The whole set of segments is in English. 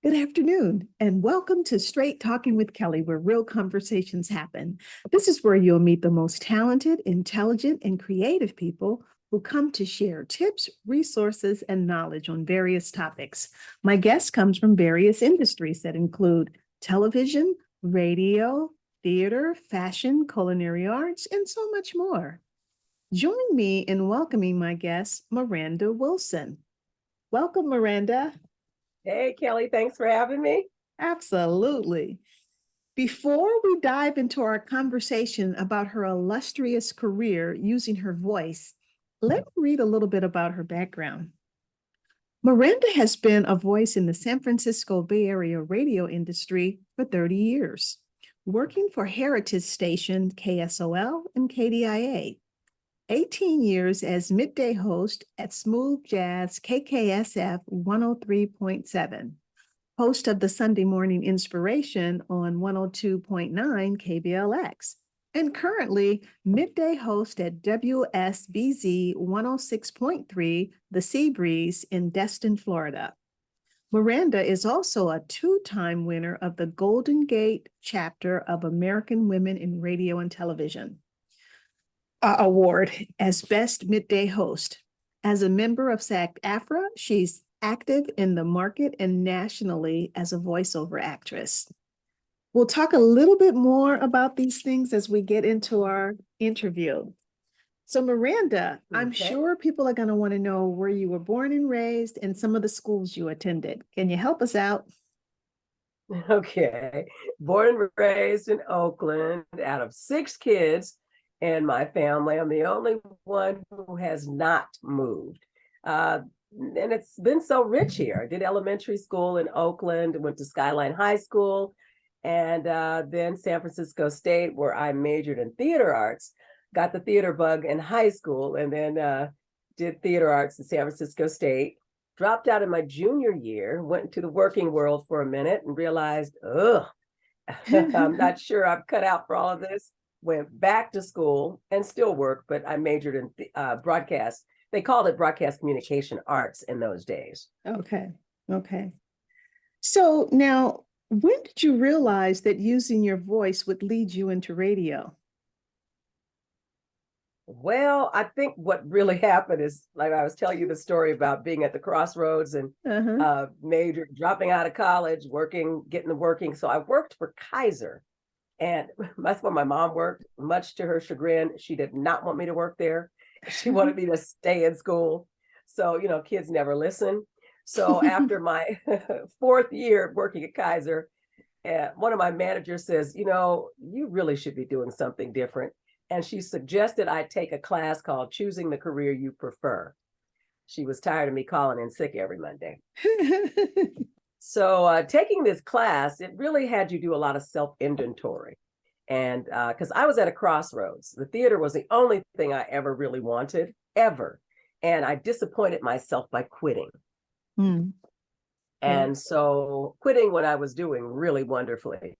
Good afternoon, and welcome to Straight Talking with Kelly, where real conversations happen. This is where you'll meet the most talented, intelligent, and creative people who come to share tips, resources, and knowledge on various topics. My guest comes from various industries that include television, radio, theater, fashion, culinary arts, and so much more. Join me in welcoming my guest, Miranda Wilson. Welcome, Miranda. Hey, Kelly, thanks for having me. Absolutely. Before we dive into our conversation about her illustrious career using her voice, let me read a little bit about her background. Miranda has been a voice in the San Francisco Bay Area radio industry for 30 years, working for heritage station KSOL and KDIA. 18 years as midday host at Smooth Jazz KKSF 103.7, host of the Sunday Morning Inspiration on 102.9 KBLX, and currently midday host at WSBZ 106.3, the Seabreeze in Destin, Florida. Miranda is also a two-time winner of the Golden Gate chapter of American Women in Radio and Television Award as Best Midday Host. As a member of AFTRA, she's active in the market and nationally as a voiceover actress. We'll talk a little bit more about these things as we get into our interview. So Miranda, I'm sure people are going to want to know where you were born and raised and some of the schools you attended. Can you help us out? Okay. Born and raised in Oakland, out of 6 kids in my family, I'm the only one who has not moved. And it's been so rich here. I did elementary school in Oakland, went to Skyline High School, and then San Francisco State, where I majored in theater arts. Got the theater bug in high school, and then did theater arts in San Francisco State. Dropped out in my junior year, went into the working world for a minute and realized, I'm not sure I'm cut out for all of this. Went back to school and still work, but I majored in broadcast. They called it broadcast communication arts in those days. Okay. So now, when did you realize that using your voice would lead you into radio? Well, I think what really happened is, like I was telling you the story about being at the crossroads and dropping out of college, getting to working. So I worked for Kaiser, and that's where my mom worked. Much to her chagrin, she did not want me to work there. She wanted me to stay in school. So, kids never listen. So after my 4th year working at Kaiser, one of my managers says, you really should be doing something different. And she suggested I take a class called Choosing the Career You Prefer. She was tired of me calling in sick every Monday. So taking this class, it really had you do a lot of self-inventory. And because I was at a crossroads, the theater was the only thing I ever really wanted, ever. And I disappointed myself by quitting. And so quitting what I was doing really wonderfully.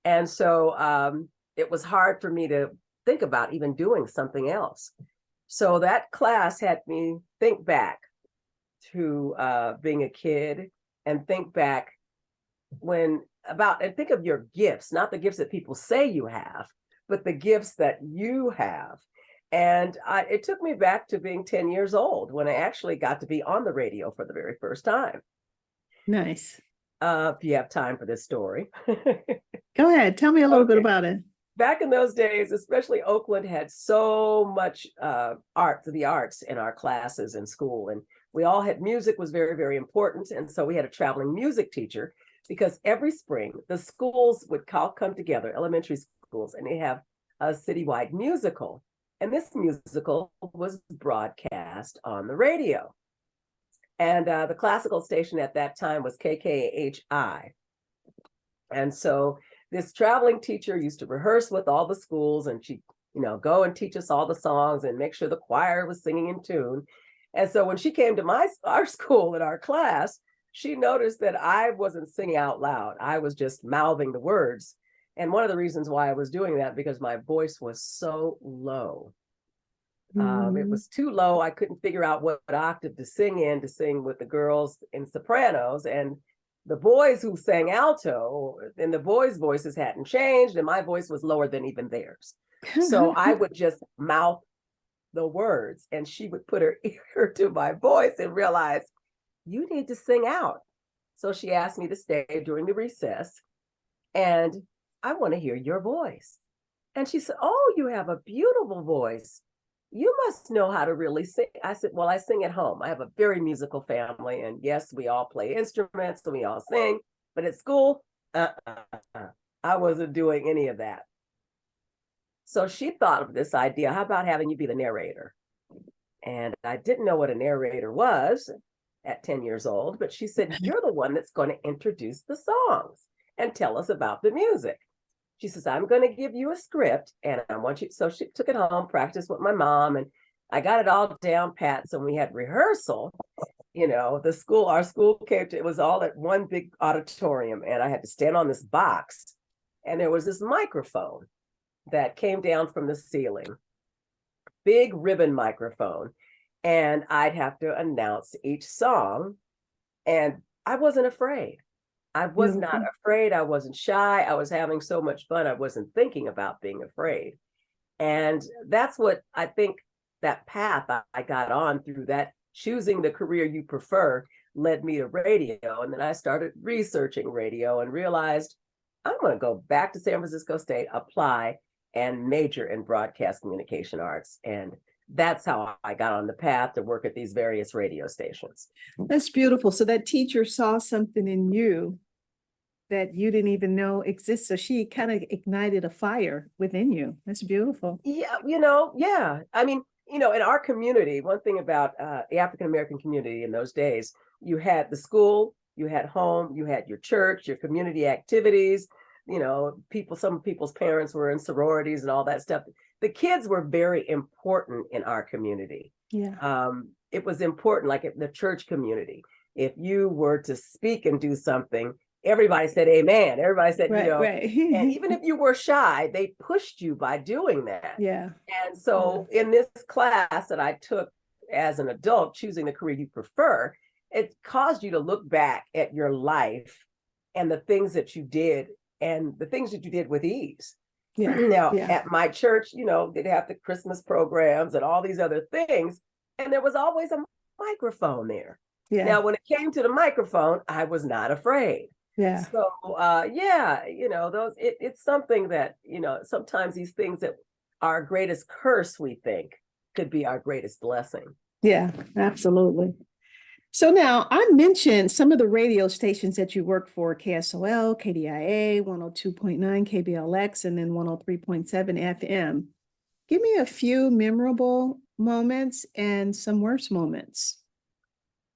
And so it was hard for me to think about even doing something else. So that class had me think back to being a kid and think back and think of your gifts, not the gifts that people say you have, but the gifts that you have. And it took me back to being 10 years old when I actually got to be on the radio for the very first time. Nice. If you have time for this story. Go ahead. Tell me a little bit about it. Back in those days, especially Oakland had so much the arts in our classes in school. And we all had music was very, very important. And so we had a traveling music teacher because every spring the schools would come together, elementary schools, and they have a citywide musical. And this musical was broadcast on the radio. And the classical station at that time was KKHI. And so this traveling teacher used to rehearse with all the schools, and she'd, go and teach us all the songs and make sure the choir was singing in tune. And so when she came to our school in our class, she noticed that I wasn't singing out loud. I was just mouthing the words. And one of the reasons why I was doing that, because my voice was so low. It was too low. I couldn't figure out what octave to sing with the girls in sopranos. And the boys who sang alto, and the boys' voices hadn't changed, and my voice was lower than even theirs. So I would just mouth the words, and she would put her ear to my voice and realize, you need to sing out. So she asked me to stay during the recess, and I want to hear your voice. And she said, oh, you have a beautiful voice. You must know how to really sing. I said, well, I sing at home. I have a very musical family. And yes, we all play instruments and we all sing. But at school, I wasn't doing any of that. So she thought of this idea. How about having you be the narrator? And I didn't know what a narrator was at 10 years old. But she said, you're the one that's going to introduce the songs and tell us about the music. She says, I'm going to give you a script and I want you. So she took it home, practiced with my mom, and I got it all down pat. So when we had rehearsal, you know, our school came to, it was all at one big auditorium, and I had to stand on this box, and there was this microphone that came down from the ceiling, big ribbon microphone. And I'd have to announce each song, and I wasn't afraid. I was not afraid. I wasn't shy. I was having so much fun. I wasn't thinking about being afraid. And that's what I think that path I got on through, that choosing the career you prefer led me to radio. And then I started researching radio and realized I'm going to go back to San Francisco State, apply, and major in broadcast communication arts. And that's how I got on the path to work at these various radio stations. That's beautiful. So that teacher saw something in you that you didn't even know exists. So she kind of ignited a fire within you. That's beautiful. Yeah, yeah. I mean, in our community, one thing about the African-American community in those days, you had the school, you had home, you had your church, your community activities, some people's parents were in sororities and all that stuff. The kids were very important in our community. Yeah. It was important, like in the church community. If you were to speak and do something, everybody said amen. Everybody said, right. And even if you were shy, they pushed you by doing that. Yeah. And so in this class that I took as an adult, choosing the career you prefer, it caused you to look back at your life and the things that you did and the things that you did with ease. Yeah. Now, at my church, they'd have the Christmas programs and all these other things. And there was always a microphone there. Yeah. Now, when it came to the microphone, I was not afraid. Yeah. So, it's something that, sometimes these things that our greatest curse, we think, could be our greatest blessing. Yeah, absolutely. So now I mentioned some of the radio stations that you work for: KSOL, KDIA, 102.9 KBLX, and then 103.7 FM. Give me a few memorable moments and some worse moments.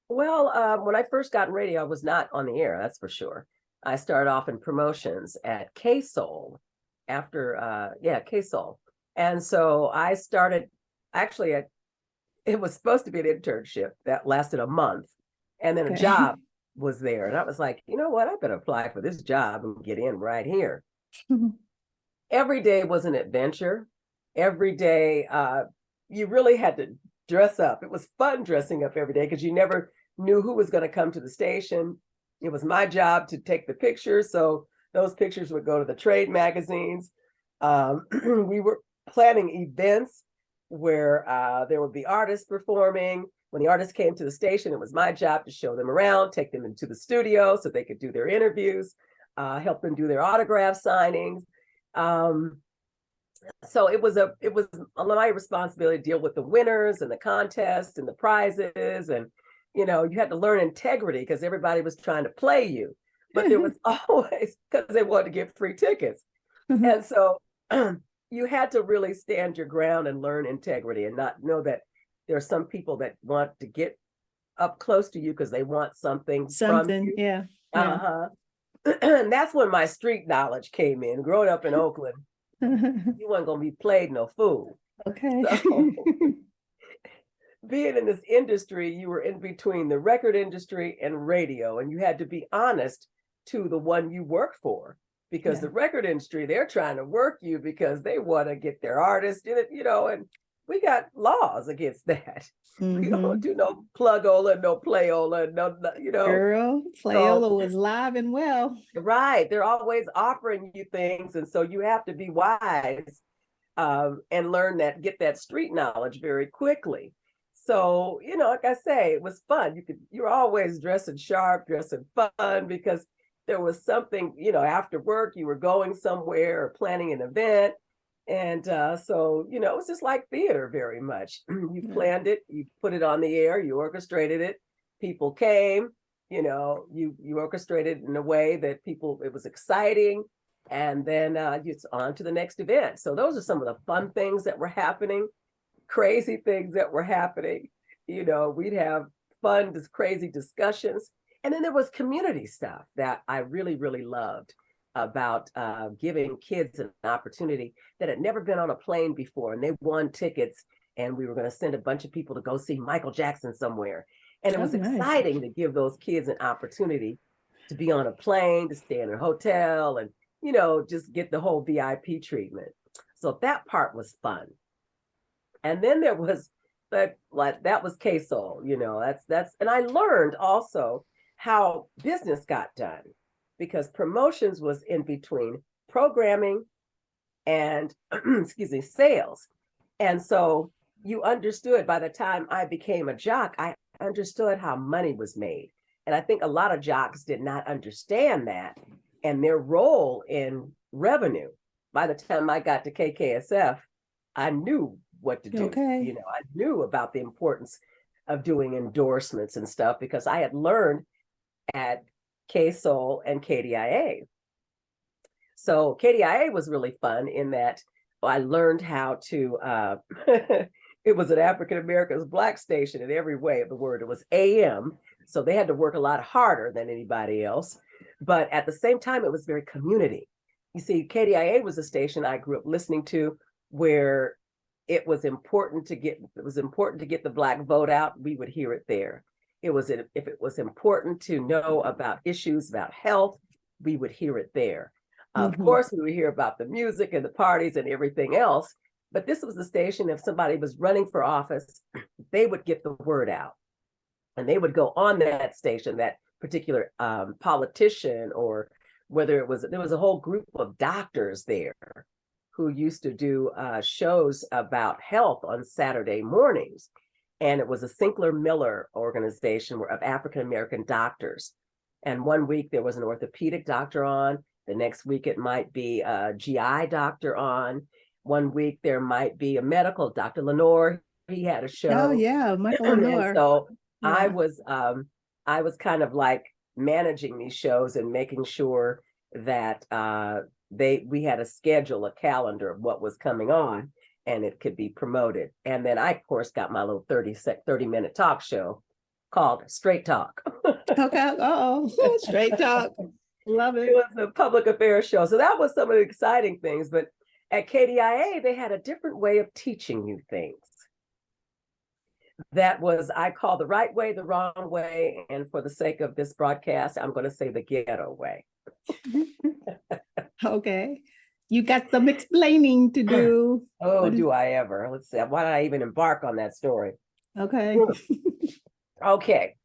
Well, when I first got in radio, I was not on the air, that's for sure. I started off in promotions at KSOL after, KSOL. And so I started, actually, it was supposed to be an internship that lasted a month. And then a job was there. And I was like, you know what? I better apply for this job and get in right here. Every day was an adventure. Every day, you really had to dress up. It was fun dressing up every day because you never knew who was going to come to the station. It was my job to take the pictures. So those pictures would go to the trade magazines. We were planning events where there would be artists performing. When the artists came to the station, it was my job to show them around, take them into the studio so they could do their interviews, help them do their autograph signings. So it was my responsibility to deal with the winners and the contests and the prizes. And, you had to learn integrity because everybody was trying to play you. But there was always, because they wanted to get free tickets. And so you had to really stand your ground and learn integrity and not know that there are some people that want to get up close to you because they want something from you. Yeah. And that's when my street knowledge came in. Growing up in Oakland, you weren't going to be played no fool. Okay. So, being in this industry, you were in between the record industry and radio, and you had to be honest to the one you work for, because the record industry, they're trying to work you because they want to get their artists in it, and we got laws against that. We don't Mhm. do no plugola, no playola, Girl, So, Cleola was live and well. right, they're always offering you things, and so you have to be wise and learn that, get that street knowledge very quickly. So, like I say, it was fun. You're always dressing sharp, dressing fun, because there was something, after work, you were going somewhere or planning an event. And so, it was just like theater very much. You Yeah. planned it, you put it on the air, you orchestrated it, people came, you orchestrated in a way that it was exciting, and then it's on to the next event. So those are some of the fun things that were happening, crazy things that were happening. We'd have fun, just crazy discussions. And then there was community stuff that I really, really loved about giving kids an opportunity that had never been on a plane before, and they won tickets, and we were going to send a bunch of people to go see Michael Jackson somewhere. And it Oh, was nice. exciting to give those kids an opportunity to be on a plane, to stay in a hotel, and just get the whole VIP treatment. So that part was fun. And then there was that was KSOL, that's and I learned also how business got done, because promotions was in between programming and excuse me, sales. And so you understood, by the time I became a jock, I understood how money was made. And I think a lot of jocks did not understand that and their role in revenue. By the time I got to KKSF, I knew what to do. Okay. I knew about the importance of doing endorsements and stuff, because I had learned at KSOL and KDIA. So KDIA was really fun in that I learned how to, it was an African-American Black station in every way of the word. It was AM, so they had to work a lot harder than anybody else. But at the same time, it was very community. You see, KDIA was a station I grew up listening to, where it was important to get the Black vote out. We would hear it there. If it was important to know about issues about health, we would hear it there. Of course, we would hear about the music and the parties and everything else, but this was the station, if somebody was running for office, they would get the word out, and they would go on that station, that particular politician, or there was a whole group of doctors there who used to do shows about health on Saturday mornings. And it was a Sinclair Miller organization of African-American doctors. And one week there was an orthopedic doctor on. The next week it might be a GI doctor on. One week there might be a medical, Dr. Lenore, he had a show. Oh yeah, Michael And Lenore. so Yeah. I was kind of like managing these shows and making sure that we had a schedule, a calendar of what was coming on, and it could be promoted. And then I, of course, got my little 30-minute talk show called Straight Talk. Okay. Straight talk. Love it. It was a public affairs show. So that was some of the exciting things. But at KDIA, they had a different way of teaching you things. That was, I call the right way, the wrong way. And for the sake of this broadcast, I'm going to say the ghetto way. Okay. You got some explaining to do. Oh, do I ever? Let's see. Why did I even embark on that story? Okay. Okay.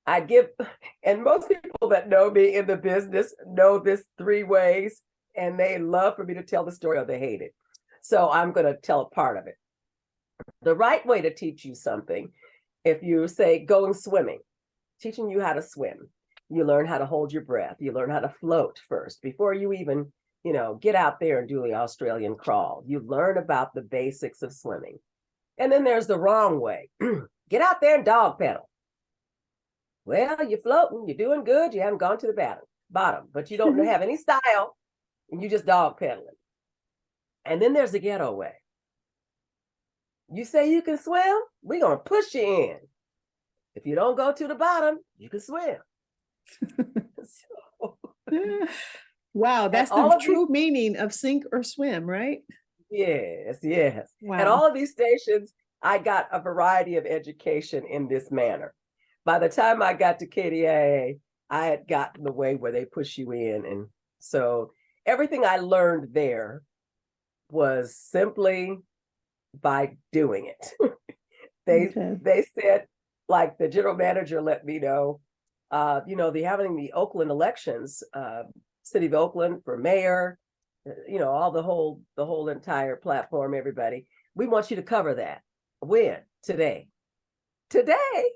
And most people that know me in the business know this 3 ways, and they love for me to tell the story, or they hate it. So I'm going to tell a part of it. The right way to teach you something, if you say going swimming, teaching you how to swim, you learn how to hold your breath. You learn how to float first before you even, get out there and do the Australian crawl. You learn about the basics of swimming. And then there's the wrong way. Get out there and dog pedal. Well, you're floating, you're doing good, you haven't gone to the bottom, but you don't have any style, and you just dog pedaling. And then there's the ghetto way. You say you can swim, we're going to push you in. If you don't go to the bottom, you can swim. So, wow, that's the true meaning of sink or swim, right? Yes, yes. Wow. At all of these stations, I got a variety of education in this manner. By the time I got to KDIA, I had gotten the way where they push you in. And so everything I learned there was simply by doing it. They Okay. they said, like the general manager let me know, they're having the Oakland elections, city of Oakland for mayor, all the whole entire platform, everybody. We want you to cover that. When? Today. Today.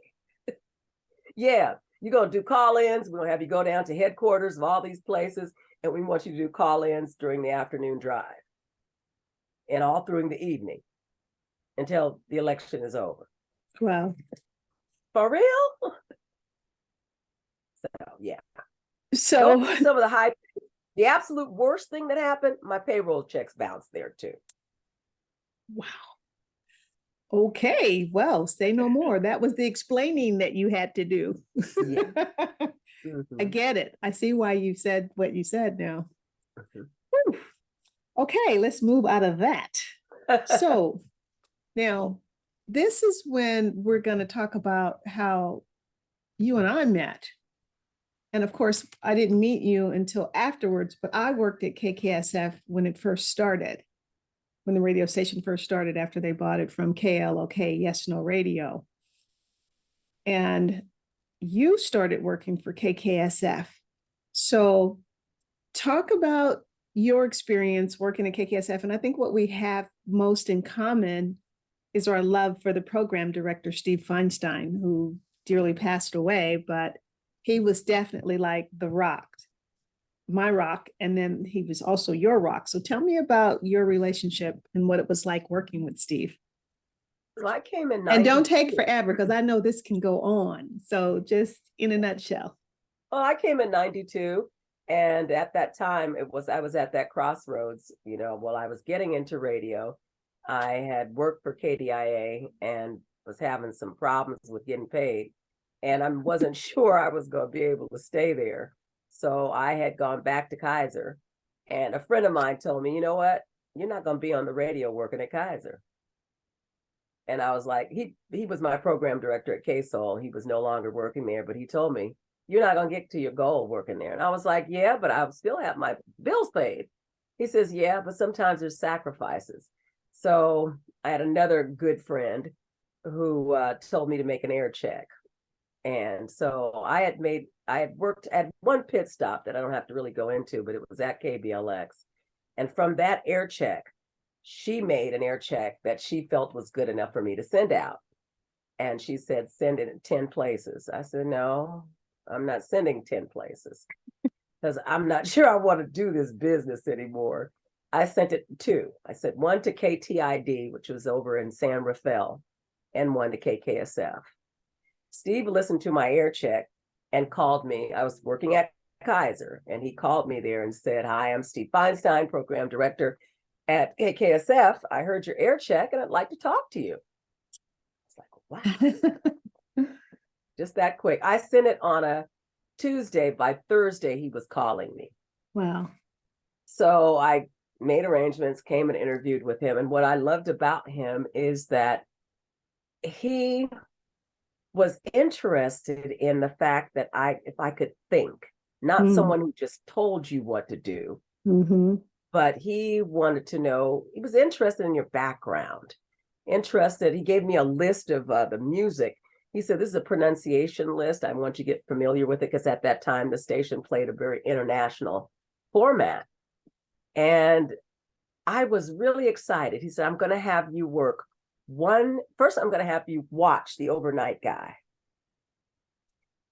Yeah, you're gonna do call-ins. We're gonna have you go down to headquarters of all these places, and we want you to do call-ins during the afternoon drive and all through the evening until the election is over. Wow. For real? So yeah. So Those are some of the absolute worst thing that happened, my payroll checks bounced there too. wow. Okay, well, say no more. That was the explaining that you had to do. Yeah. I Mhm, get it. I see why you said what you said now. mhm. Whew. Okay, let's move out of that. So now this is when we're going to talk about how you and I met. And of course, I didn't meet you until afterwards, but I worked at KKSF when it first started, when the radio station first started after they bought it from KLOK, Yes No Radio. And you started working for KKSF. So talk about your experience working at KKSF. And I think what we have most in common is our love for the program director, Steve Feinstein, who dearly passed away, but he was definitely like the rock, my rock. And then he was also your rock. So tell me about your relationship and what it was like working with Steve. Well, I came in And don't take 92. forever because I know this can go on. So just in a nutshell. Well, I came in 92. And at that time, I was at that crossroads, while I was getting into radio. I had worked for KDIA and was having some problems with getting paid. And I wasn't sure I was going to be able to stay there. So I had gone back to Kaiser. And a friend of mine told me, you know what? You're not going to be on the radio working at Kaiser. And I was like, he was my program director at KSOL. He was no longer working there, but he told me, you're not going to get to your goal working there. And I was like, yeah, but I still have my bills paid. He says, yeah, but sometimes there's sacrifices. So I had another good friend who told me to make an air check. And so I had worked at one pit stop that I don't have to really go into, but it was at KBLX. And from that air check, she made an air check that she felt was good enough for me to send out. And she said, send it in 10 places. I said, no, I'm not sending 10 places because I'm not sure I want to do this business anymore. I sent it 2. I sent one to KTID, which was over in San Rafael, and one to KKSF. Steve listened to my air check and called me. I was working at Kaiser, and he called me there and said, hi, I'm Steve Feinstein, program director at KKSF. I heard your air check and I'd like to talk to you. It's like, wow, just that quick. I sent it on a Tuesday. By Thursday, he was calling me. Wow. So I made arrangements, came and interviewed with him. And what I loved about him is that he was interested in the fact that if I could think, not someone who just told you what to do, but he wanted to know, he was interested in your background, he gave me a list of the music. He said, this is a pronunciation list. I want you to get familiar with it because at that time, the station played a very international format. And I was really excited. He said, I'm going to have you work first, I'm going to have you watch the overnight guy.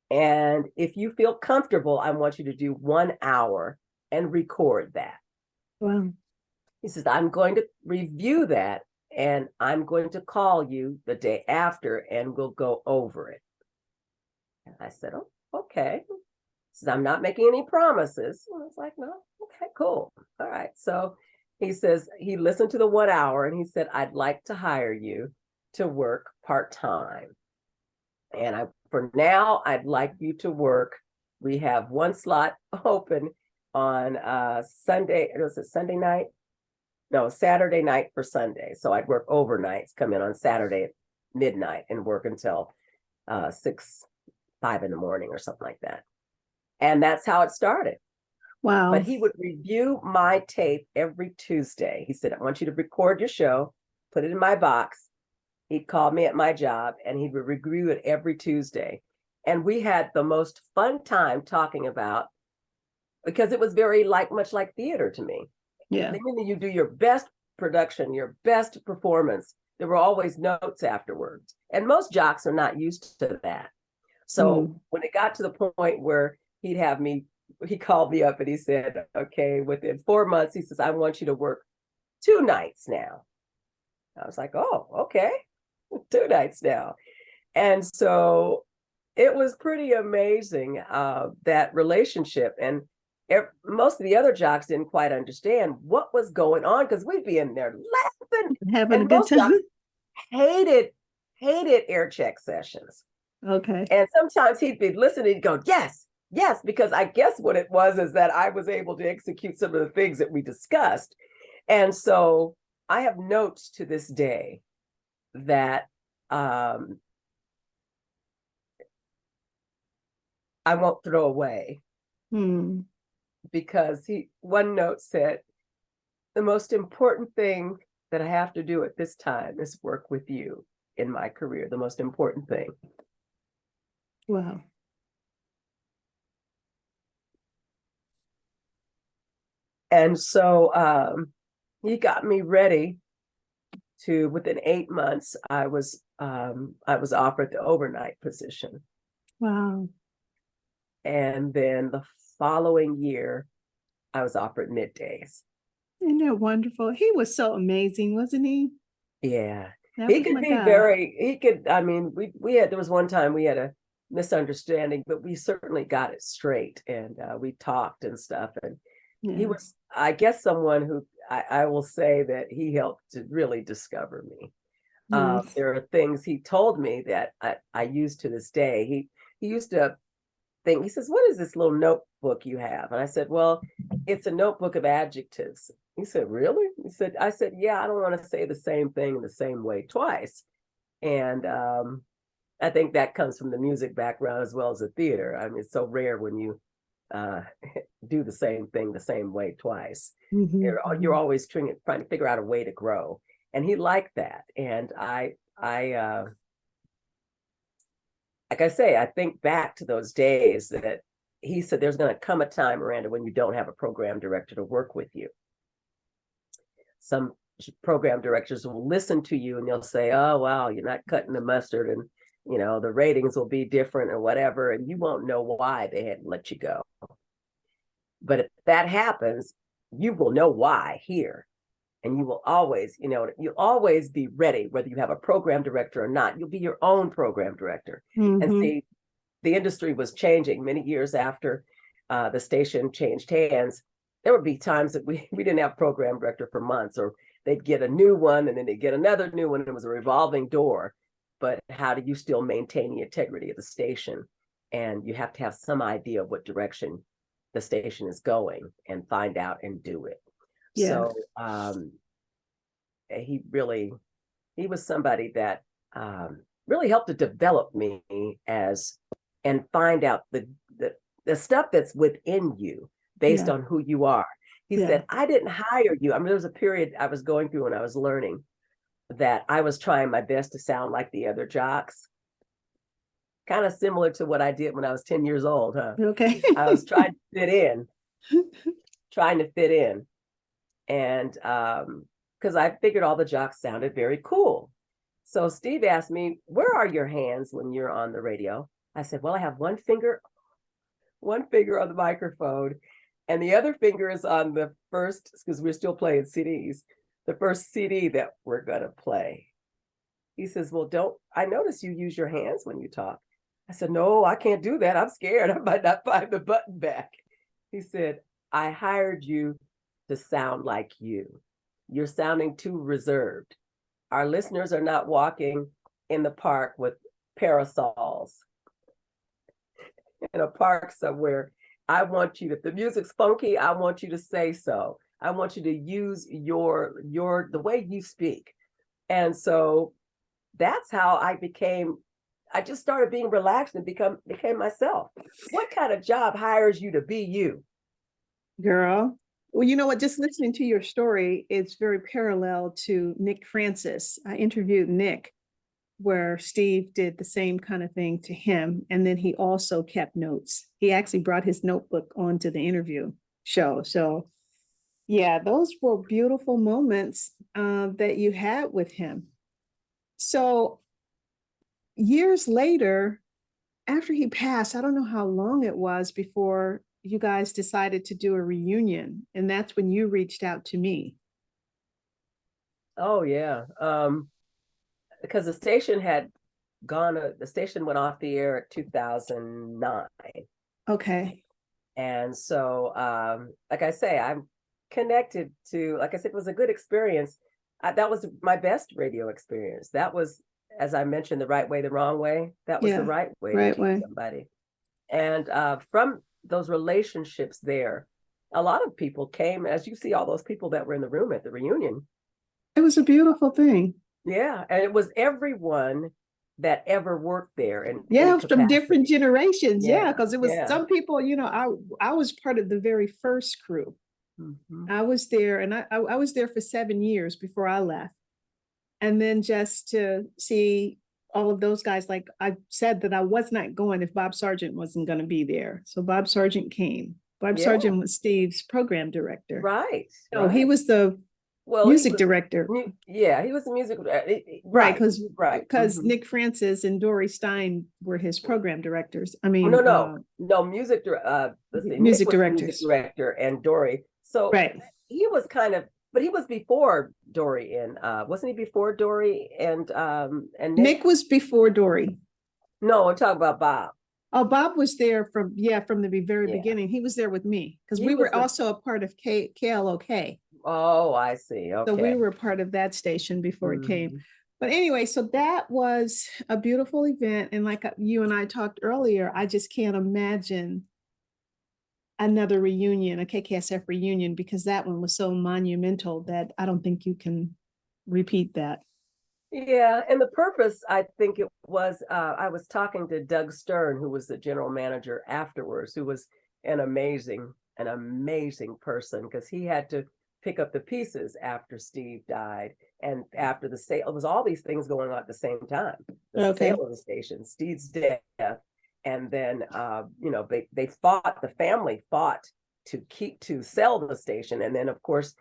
And if you feel comfortable, I want you to do 1 hour and record that. Wow. He says, I'm going to review that and I'm going to call you the day after and we'll go over it. And I said, oh, okay. He says, I'm not making any promises. And I was like, no, okay, cool. All right. So he says, he listened to the 1 hour and he said, I'd like to hire you to work part-time. And for now, I'd like you to work. We have one slot open on Sunday. Was it Sunday night? No, Saturday night for Sunday. So I'd work overnights, come in on Saturday at midnight and work until 5 in the morning or something like that. And that's how it started. Wow. But he would review my tape every Tuesday. He said, I want you to record your show. put it in my box. He'd call me at my job and he would review it every Tuesday. And we had the most fun time talking about, because it was very much like theater to me. Yeah. The minute you do your best production, your best performance, there were always notes afterwards. And most jocks are not used to that. So when it got to the point where he called me up and he said, okay, within 4 months, he says, I want you to work 2 nights now. I was like, oh, okay, 2 nights now. And so it was pretty amazing, that relationship. And most of the other jocks didn't quite understand what was going on, because we'd be in there laughing. Having and a good most time. jocks hated air check sessions. Okay. And sometimes he'd be listening and go, yes, yes, because I guess what it was is that I was able to execute some of the things that we discussed. And so I have notes to this day that I won't throw away, because one note said, the most important thing that I have to do at this time is work with you in my career, the most important thing. Wow. And so he got me ready to, within 8 months, I was offered the overnight position. Wow. And then the following year, I was offered middays. Isn't that wonderful? He was so amazing, wasn't he? Yeah. That He was could my be guy. I mean, there was one time we had a misunderstanding, but we certainly got it straight, and we talked and stuff. And he was, I guess, someone who I will say that he helped to really discover me. Yes. There are things he told me that I use to this day. He used to think, he says, what is this little notebook you have? And I said, well, it's a notebook of adjectives. He said, really? I said, yeah, I don't want to say the same thing in the same way twice. And I think that comes from the music background as well as the theater. I mean, it's so rare when you do the same thing the same way twice. You're always trying to figure out a way to grow. And he liked that. And I like I say, I think back to those days that he said, there's going to come a time, Miranda, when you don't have a program director to work with you. Some program directors will listen to you and they'll say, oh, wow, you're not cutting the mustard, and the ratings will be different or whatever, and you won't know why they hadn't let you go. But if that happens, you will know why here. And you will always, you'll always be ready, whether you have a program director or not. You'll be your own program director. And see, the industry was changing many years after the station changed hands. There would be times that we didn't have program director for months, or they'd get a new one and then they'd get another new one. It was a revolving door. But how do you still maintain the integrity of the station? And you have to have some idea of what direction the station is going and find out and do it. Yeah. So he was somebody that really helped to develop me and find out the stuff that's within you based on who you are. He said, I didn't hire you. I mean, there was a period I was going through when I was learning that I was trying my best to sound like the other jocks. Kind of similar to what I did when I was 10 years old, huh? Okay. I was trying to fit in. And because I figured all the jocks sounded very cool. So Steve asked me, where are your hands when you're on the radio? I said, well, I have one finger on the microphone, and the other finger is on the first, because we're still playing CDs, the first CD that we're going to play. He says, well, I notice you use your hands when you talk. I said, no, I can't do that. I'm scared. I might not find the button back. He said, I hired you to sound like you. You're sounding too reserved. Our listeners are not walking in the park with parasols in a park somewhere. I want you, if the music's funky, I want you to say so. I want you to use the way you speak. And so that's how I just started being relaxed and became myself. What kind of job hires you to be you? Girl, Well, you know what? Just listening to your story, it's very parallel to Nick Francis. I interviewed Nick, where Steve did the same kind of thing to him. And then he also kept notes. He actually brought his notebook onto the interview show. So, yeah, those were beautiful moments that you had with him. So, years later, after he passed, I don't know how long it was before you guys decided to do a reunion. And that's when you reached out to me. Oh yeah. Because the station had the station went off the air at 2009. Okay. And so, like I say, I'm connected to, like I said, it was a good experience. That was my best radio experience. That was, as I mentioned, the right way, the wrong way. That was the right way to teach somebody. And from those relationships there, a lot of people came, as you see all those people that were in the room at the reunion. It was a beautiful thing. Yeah. And it was everyone that ever worked there. And yeah, from different generations. Yeah, because it was some people, you know, I was part of the very first crew. I was there, and I was there for 7 years before I left. And then just to see all of those guys, like I said that I was not going if Bob Sargent wasn't going to be there. So Bob Sargent came. Bob Sargent was Steve's program director. Right. So he was the music director. Yeah, he was the music right, because Nick Francis and Dory Stein were his program directors. I mean, music director. Music director and Dory. So he was kind of, but he was before Dory and wasn't he before Dory and Nick was before Dory. No, I'm talking about Bob. Oh, Bob was there from the very beginning. He was there with me because we were also a part of KLOK. Oh, I see. Okay. So we were part of that station before it came. But anyway, so that was a beautiful event. And like you and I talked earlier, I just can't imagine another reunion, a KKSF reunion, because that one was so monumental that I don't think you can repeat that. Yeah, and the purpose, I think it was, I was talking to Doug Stern, who was the general manager afterwards, who was an amazing person, because he had to pick up the pieces after Steve died and after the sale. It was all these things going on at the same time. The sale of the station, Steve's death, and then the family fought to sell the station. And then of course,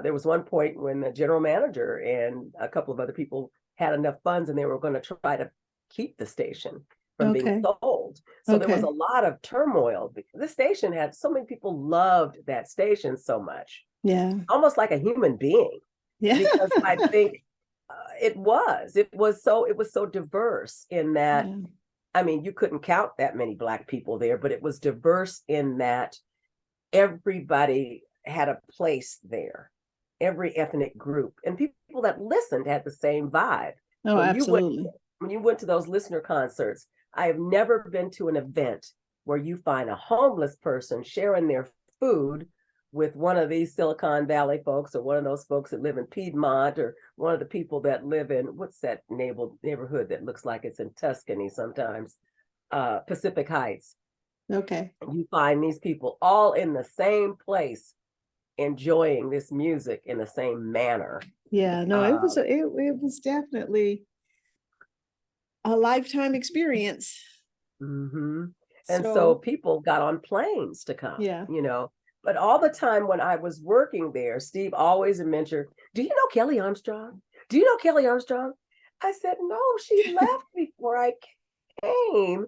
there was one point when the general manager and a couple of other people had enough funds and they were going to try to keep the station from being sold. So there was a lot of turmoil. The station had so many people loved that station so much. Yeah. Almost like a human being. Yeah. Because I think it was so diverse in that, I mean, you couldn't count that many Black people there, but it was diverse in that everybody had a place there. Every ethnic group and people that listened had the same vibe. Oh, absolutely. When you went to those listener concerts, I have never been to an event where you find a homeless person sharing their food with one of these Silicon Valley folks, or one of those folks that live in Piedmont, or one of the people that live in, what's that neighborhood that looks like it's in Tuscany sometimes, Pacific Heights. Okay. You find these people all in the same place, enjoying this music in the same manner. Yeah, no, it was definitely a lifetime experience. And so people got on planes to come. Yeah, but all the time when I was working there, Steve always mentioned, "Do you know Kelly Armstrong? Do you know Kelly Armstrong?" I said, "No, she left before I came."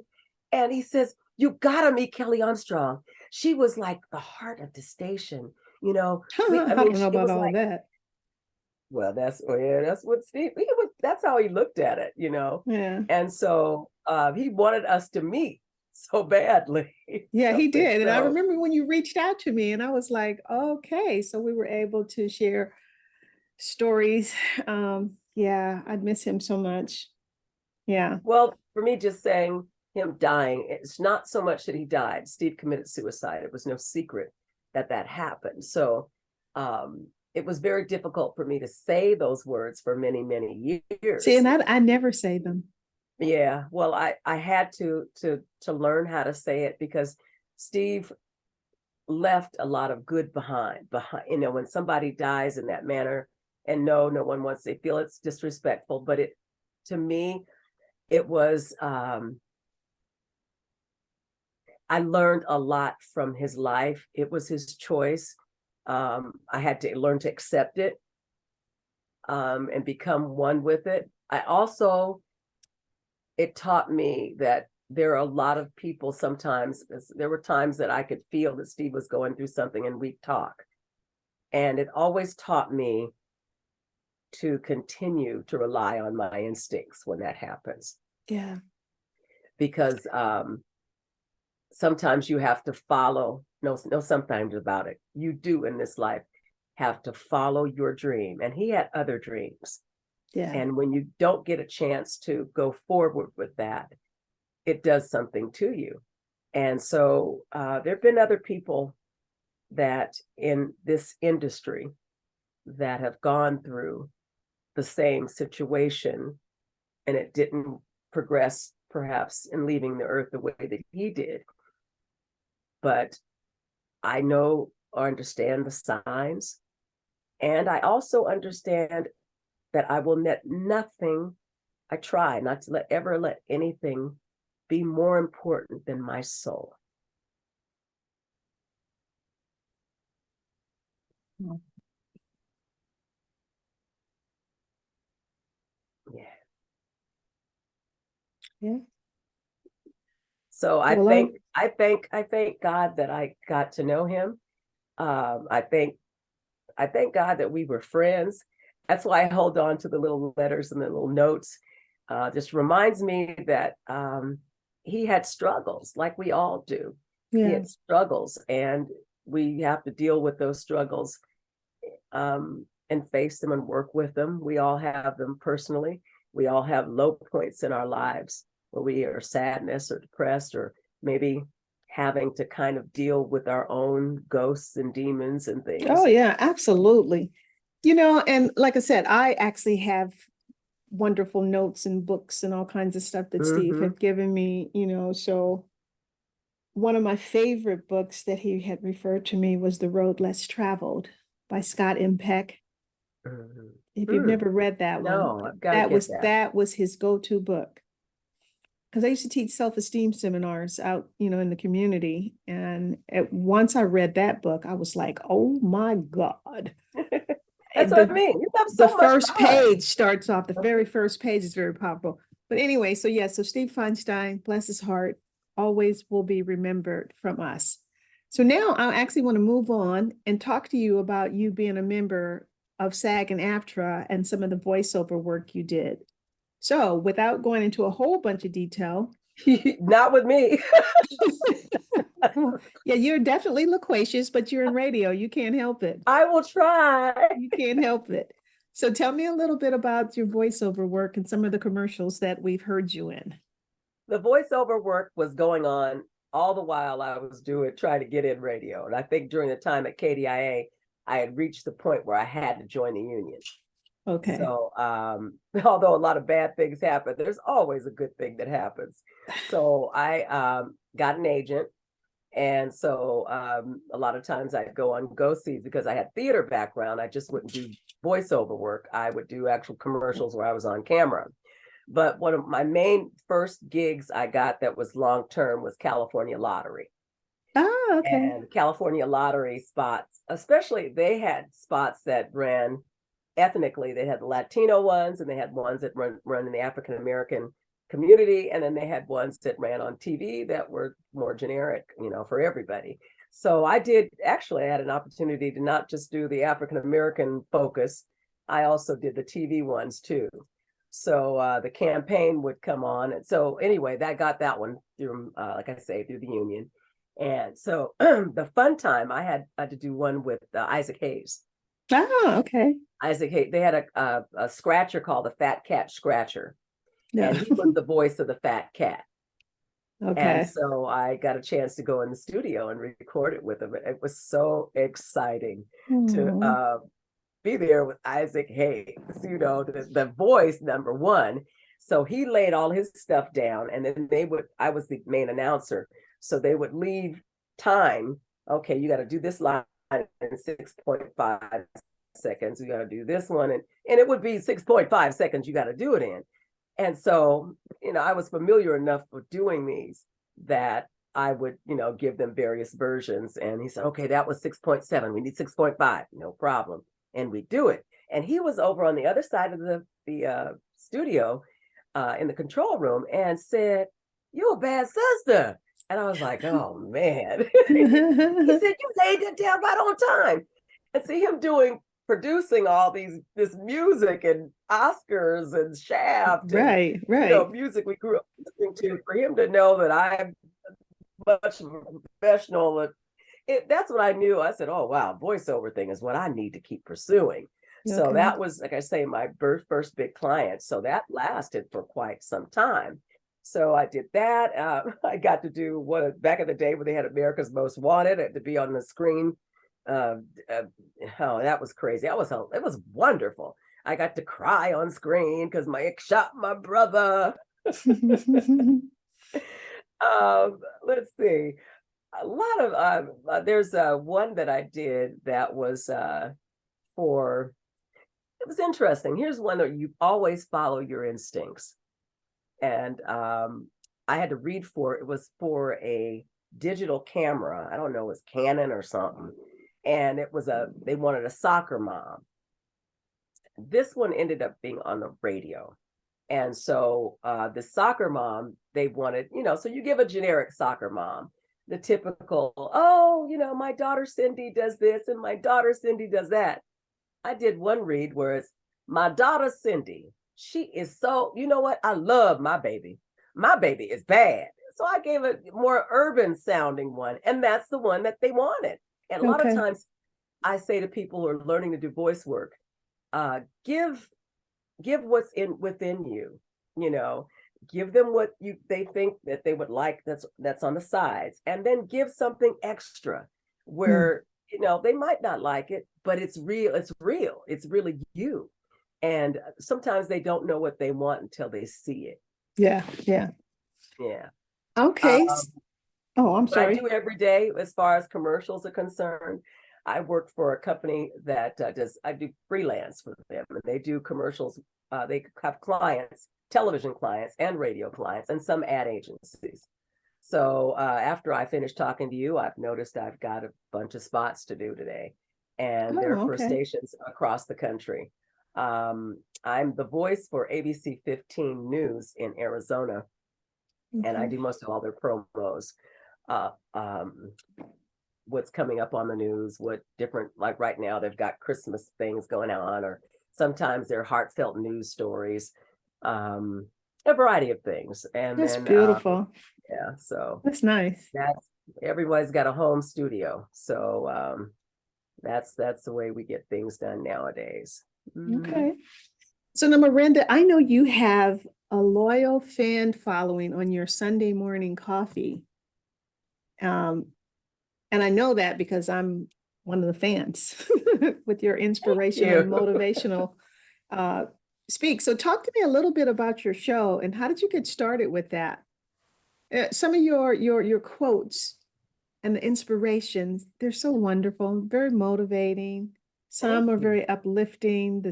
And he says, "You gotta meet Kelly Armstrong. She was like the heart of the station." I don't know about all that. Well, that's what Steve, that's how he looked at it, Yeah. And so he wanted us to meet so badly. Yeah, he did. And I remember when you reached out to me and I was like, okay, so we were able to share stories. Yeah, I'd miss him so much. Yeah. Well, for me, just saying him dying, it's not so much that he died. Steve committed suicide. It was no secret that happened. So it was very difficult for me to say those words for many, many years. See, and I never say them. Yeah, well, I had to learn how to say it, because Steve left a lot of good behind, you know, when somebody dies in that manner, and no one wants, they feel it's disrespectful, but to me, it was, I learned a lot from his life. It was his choice. I had to learn to accept it, and become one with it. It taught me that there are a lot of people sometimes, there were times that I could feel that Steve was going through something and we'd talk. And it always taught me to continue to rely on my instincts when that happens. Yeah. Because sometimes you have to follow, no, sometimes about it. You do in this life have to follow your dream. And he had other dreams. Yeah. And when you don't get a chance to go forward with that, it does something to you. And so there have been other people that in this industry that have gone through the same situation, and it didn't progress perhaps in leaving the earth the way that he did. But I know or understand the signs. And I also understand that I will let nothing, I try not to ever let anything be more important than my soul. Mm. Yeah. Yeah. So I Well, thank God that I got to know him. I thank God that we were friends. That's why I hold on to the little letters and the little notes. Just reminds me that he had struggles like we all do. He yeah. had struggles, and we have to deal with those struggles, and face them and work with them. We all have them personally. We all have low points in our lives where we are sadness or depressed, or maybe having to kind of deal with our own ghosts and demons and things. Oh, yeah, absolutely. You know, and like I said, I actually have wonderful notes and books and all kinds of stuff that Steve had given me, you know. So one of my favorite books that he had referred to me was The Road Less Traveled by Scott M. Peck. If you've never read that No, one, I've got to get that. that was his go-to book. Because I used to teach self-esteem seminars out, you know, in the community. And once I read that book, I was like, oh my God. That's what I mean. You have so The much first time. page starts off, the very first page is very powerful. But anyway, so yeah, so Steve Feinstein, bless his heart, always will be remembered from us. So now I actually want to move on and talk to you about you being a member of SAG and AFTRA and some of the voiceover work you did. So without going into a whole bunch of detail. Not with me. Yeah, you're definitely loquacious, but you're in radio. You can't help it. I will try. You can't help it. So tell me a little bit about your voiceover work and some of the commercials that we've heard you in. The voiceover work was going on all the while I was trying to get in radio. And I think during the time at KDIA, I had reached the point where I had to join the union. Okay. So although a lot of bad things happen, there's always a good thing that happens. So I got an agent. And so a lot of times I'd go on go-sees because I had theater background. I just wouldn't do voiceover work. I would do actual commercials where I was on camera. But one of my main first gigs I got that was long-term was California Lottery. Oh, okay. And California Lottery spots, especially, they had spots that ran ethnically. They had the Latino ones, and they had ones that run in the African-American community, and then they had ones that ran on TV that were more generic, you know, for everybody. So I had an opportunity to not just do the African-American focus, I also did the TV ones too. So the campaign would come on. And so anyway, that got that one through, like I say, through the union. And so the fun time, I had to do one with Isaac Hayes. Oh, okay. Isaac Hayes, they had a scratcher called the Fat Cat Scratcher. No. And he was the voice of the fat cat. Okay. And so I got a chance to go in the studio and record it with him. It was so exciting to be there with Isaac Hayes, you know, the voice number one. So he laid all his stuff down, and then I was the main announcer. So they would leave time okay, you got to do this line in 6.5 seconds. You got to do this one. And it would be 6.5 seconds you got to do it in. And so, I was familiar enough with doing these that I would, give them various versions. And he said, okay, that was 6.7. We need 6.5. No problem. And we do it. And he was over on the other side of the studio in the control room and said, "You're a bad sister." And I was like, oh, man. He said, "You laid that down right on time." And see him producing all this music and Oscars and Shaft and music we grew up listening to, for him to know that I'm much of a professional, that's what I knew. I said, oh wow, voiceover thing is what I need to keep pursuing. So that was, like I say, my first big client. So that lasted for quite some time. So I did that. I got to do back in the day when they had America's Most Wanted, to be on the screen. Oh, that was crazy. It was wonderful. I got to cry on screen because my ex shot my brother. Let's see. A lot of there's one that I did that was it was interesting. Here's one that you always follow your instincts. And I had to read it was for a digital camera. I don't know, it was Canon or something. And they wanted a soccer mom. This one ended up being on the radio. And so the soccer mom, they wanted, so you give a generic soccer mom, the typical, oh, my daughter Cindy does this and my daughter Cindy does that. I did one read where it's, my daughter Cindy, she is so, you know what? I love my baby. My baby is bad. So I gave a more urban sounding one. And that's the one that they wanted. And a lot of times I say to people who are learning to do voice work, give what's within you, give them what they think that they would like that's on the sides, and then give something extra where they might not like it, but it's real, it's really you. And sometimes they don't know what they want until they see it. Yeah. Okay. I'm sorry. I do every day as far as commercials are concerned. I work for a company that I do freelance for them, and they do commercials. They have clients, television clients and radio clients, and some ad agencies. So after I finish talking to you, I've noticed I've got a bunch of spots to do today, and they're for stations across the country. I'm the voice for ABC 15 News in Arizona, and I do most of all their promos. What's coming up on the news, what different, like right now they've got Christmas things going on, or sometimes they're heartfelt news stories, a variety of things. And that's then beautiful. So that's nice. Everybody's got a home studio, so that's the way we get things done nowadays. Okay. So now, Miranda, I know you have a loyal fan following on your Sunday morning coffee. And I know that because I'm one of the fans with your inspirational and motivational speak. So talk to me a little bit about your show and how did you get started with that? Some of your quotes and the inspirations, they're so wonderful, very motivating. Some are very uplifting,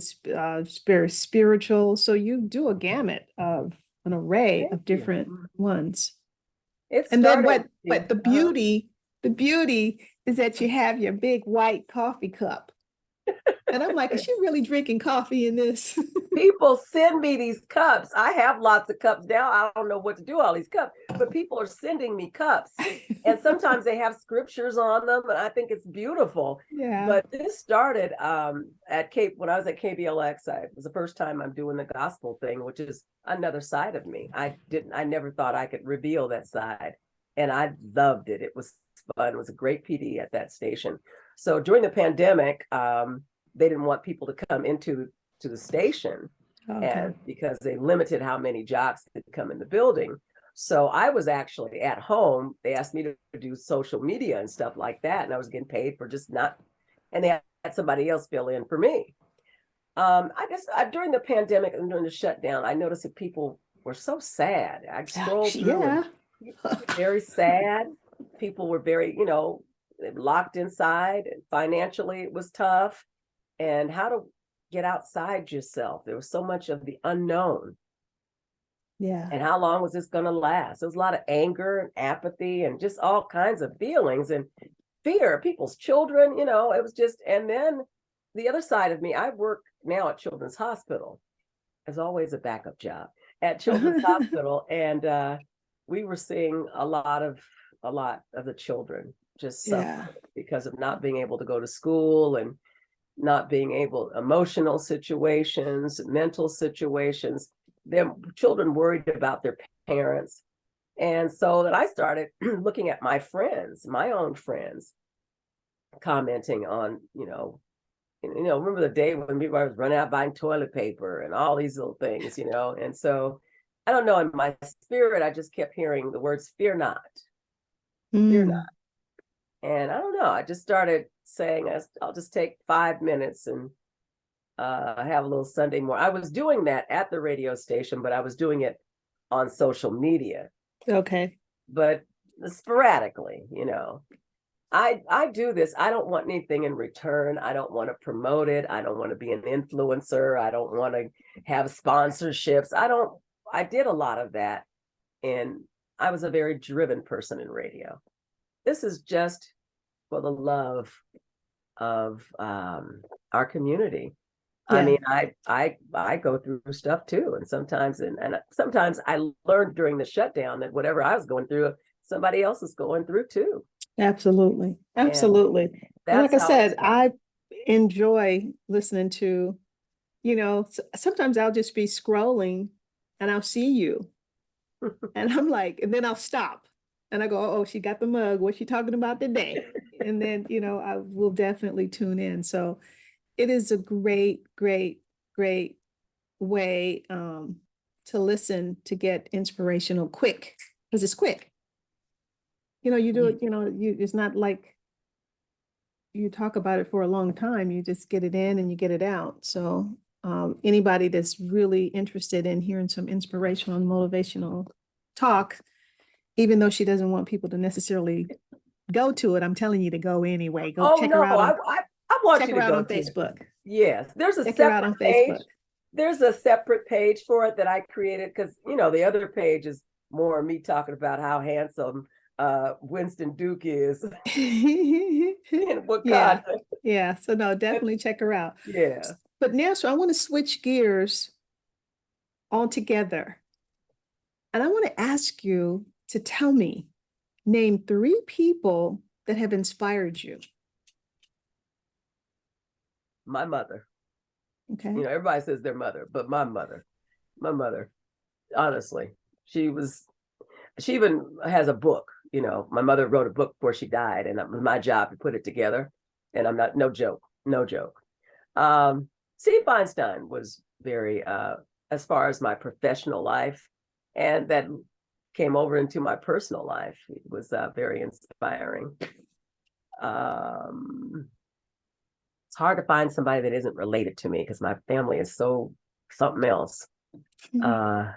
very spiritual. So you do a gamut of an array of different ones. And then but the beauty is that you have your big white coffee cup. And I'm like, is she really drinking coffee in this? People send me these cups. I have lots of cups now. I don't know what to do with all these cups, but people are sending me cups. And sometimes they have scriptures on them, and I think it's beautiful. Yeah. But this started when I was at KBLX. It was the first time I'm doing the gospel thing, which is another side of me. I never thought I could reveal that side. And I loved it. It was fun. It was a great PD at that station. So during the pandemic, they didn't want people to come into the station, and because they limited how many jocks could come in the building. So I was actually at home. They asked me to do social media and stuff like that, and I was getting paid for just not. And they had somebody else fill in for me. During the pandemic and during the shutdown, I noticed that people were so sad. I scrolled through, and very sad. People were very, locked inside, and financially it was tough, and how to get outside yourself. There was so much of the unknown. Yeah. And how long was this going to last? There was a lot of anger and apathy and just all kinds of feelings and fear. People's children, it was just, and then the other side of me, I work now at Children's Hospital, as always a backup job at Children's Hospital. And we were seeing a lot of the children just suffer because of not being able to go to school and not being able, emotional situations, mental situations. Their children worried about their parents. And so that I started looking at my friends, my own friends, commenting on, remember the day when people was running out buying toilet paper and all these little things, and so I don't know, in my spirit, I just kept hearing the words, fear not, fear not. And I don't know, I just started saying, I'll just take 5 minutes and have a little Sunday morning. I was doing that at the radio station, but I was doing it on social media. Okay. But sporadically, I do this. I don't want anything in return. I don't want to promote it. I don't want to be an influencer. I don't want to have sponsorships. I did a lot of that. And I was a very driven person in radio. This is just for the love of our community. Yeah. I mean, I go through stuff too. And sometimes I learned during the shutdown that whatever I was going through, somebody else is going through too. Absolutely. Absolutely. And like I said, I enjoy listening to, sometimes I'll just be scrolling and I'll see you. And I'm like, and then I'll stop and I go, oh, she got the mug. What's she talking about today? And then, I will definitely tune in. So it is a great, great, great way to listen, to get inspirational quick, because it's quick. You do it, it's not like you talk about it for a long time. You just get it in and you get it out. So anybody that's really interested in hearing some inspirational and motivational talk, even though she doesn't want people to necessarily go to it, I'm telling you to go anyway. Go check her out. I want check you her to out go on Facebook. Yes, there's a check her out on separate page. Facebook. There's a separate page for it that I created because the other page is more me talking about how handsome Winston Duke is. Yeah. So no, definitely check her out. Yeah. But now, so I want to switch gears altogether. And I want to ask you to tell me, name 3 people that have inspired you. My mother. Okay. Everybody says their mother, but my mother, honestly, she even has a book. My mother wrote a book before she died, and it was my job to put it together. And I'm not, no joke. Steve Feinstein was very, as far as my professional life, and that came over into my personal life. It was very inspiring. It's hard to find somebody that isn't related to me because my family is so something else. I'm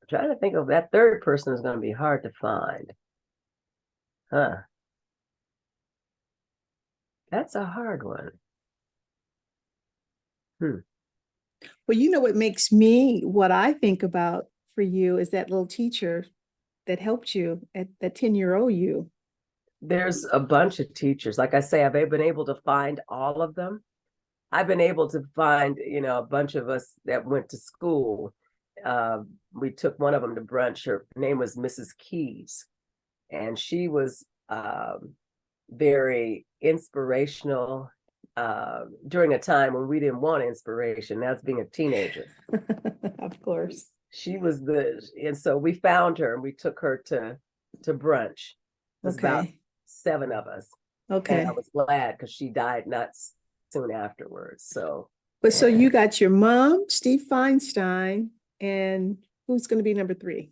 trying to think of that third person is going to be hard to find. That's a hard one. Well, what I think about for you is that little teacher that helped you at that 10-year-old you. There's a bunch of teachers. Like I say, I've been able to find all of them. I've been able to find, a bunch of us that went to school. We took one of them to brunch. Her name was Mrs. Keys. And she was very inspirational during a time when we didn't want inspiration. That's being a teenager. Of course. She was and so we found her and we took her to brunch. It was about 7 of us. Okay. And I was glad because she died not soon afterwards. So. But so you got your mom, Steve Feinstein, and who's going to be number 3?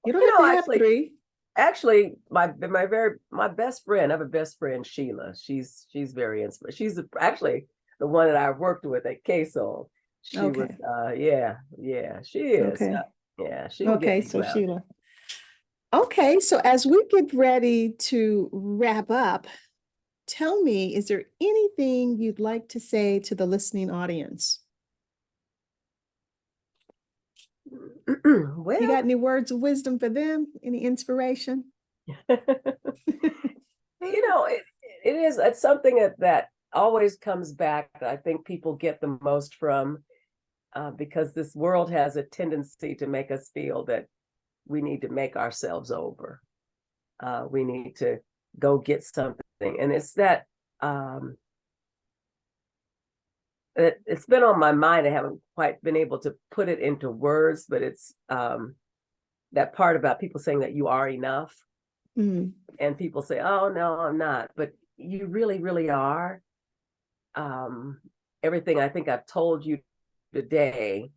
You don't have to have 3. Actually, my best friend, I have a best friend, Sheila. She's very inspirational. She's actually the one that I worked with at KSOL. She was, she is. Okay. Yeah, she. Okay, so Sheila. Okay, so as we get ready to wrap up, tell me, is there anything you'd like to say to the listening audience? You got Well, any words of wisdom for them? Any inspiration? it's something that always comes back. I think people get the most from, because this world has a tendency to make us feel that we need to make ourselves over. We need to go get something. And it's that it's been on my mind. I haven't quite been able to put it into words, but it's that part about people saying that you are enough. Mm. And people say, oh, no, I'm not. But you really, really are. Everything I think I've told you today,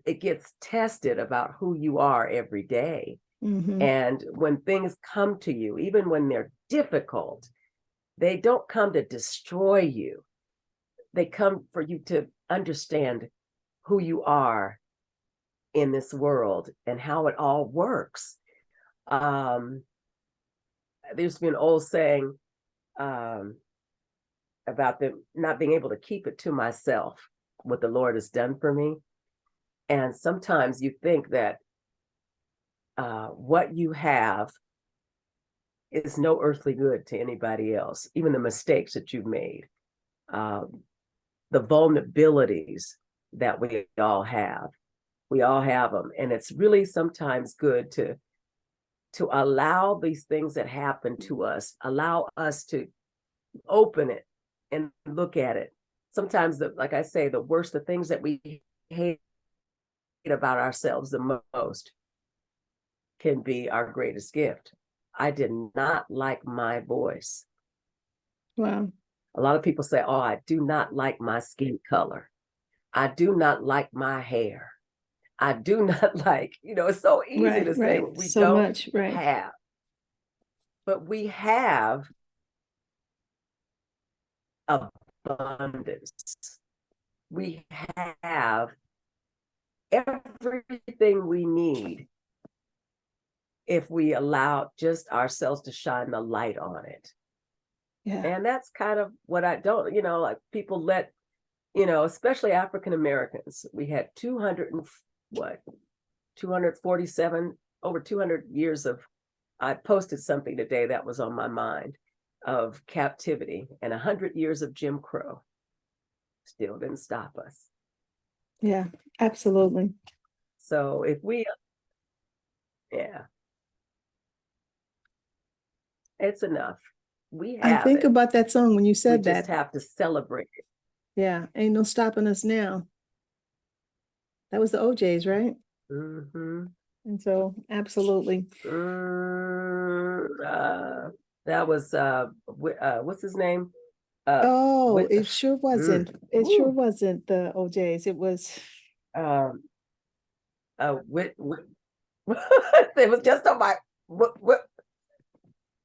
it gets tested about who you are every day. Mm-hmm. And when things come to you, even when they're difficult, they don't come to destroy you. They come for you to understand who you are in this world and how it all works. There's been an old saying about them not being able to keep it to myself, what the Lord has done for me. And sometimes you think that what you have is no earthly good to anybody else, even the mistakes that you've made, the vulnerabilities that we all have. We all have them. And it's really sometimes good to allow these things that happen to us, allow us to open it and look at it. Sometimes, like I say, the things that we hate about ourselves the most can be our greatest gift. I did not like my voice. Wow. A lot of people say, oh, I do not like my skin color. I do not like my hair. I do not like, it's so easy to say what we So don't much, right. have. But we have abundance. We have everything we need if we allow just ourselves to shine the light on it. Yeah. And that's kind of what I don't, like people let, especially African Americans, we had 247, over 200 years of, I posted something today that was on my mind, of captivity, and 100 years of Jim Crow. Still didn't stop us. Yeah, absolutely. So if we, yeah, it's enough. We I have think it. about that song when you We said just that. have to celebrate it. Yeah, ain't no stopping us now. That was the OJs, right? Mm-hmm. And so, absolutely. That was what's his name? Oh, With it sure wasn't. It sure Ooh. wasn't the OJs. It was. With it was just on my what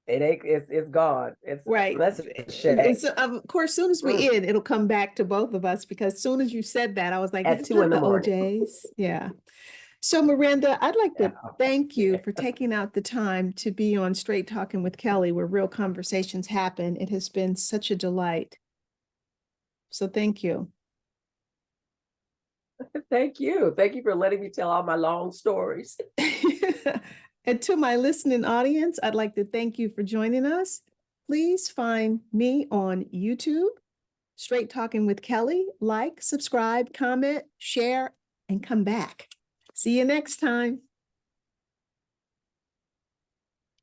it ain't, it's gone. Right. That's a shame. Of course, soon as we end, it'll come back to both of us because soon as you said that, I was like, At it's 2 not the a.m. OJs. Yeah. So, Miranda, I'd like to Yeah. thank you for taking out the time to be on Straight Talking with Kelly, where real conversations happen. It has been such a delight. So, thank you. Thank you. Thank you for letting me tell all my long stories. And to my listening audience, I'd like to thank you for joining us. Please find me on YouTube, Straight Talking with Kelly. Like, subscribe, comment, share, and come back. See you next time.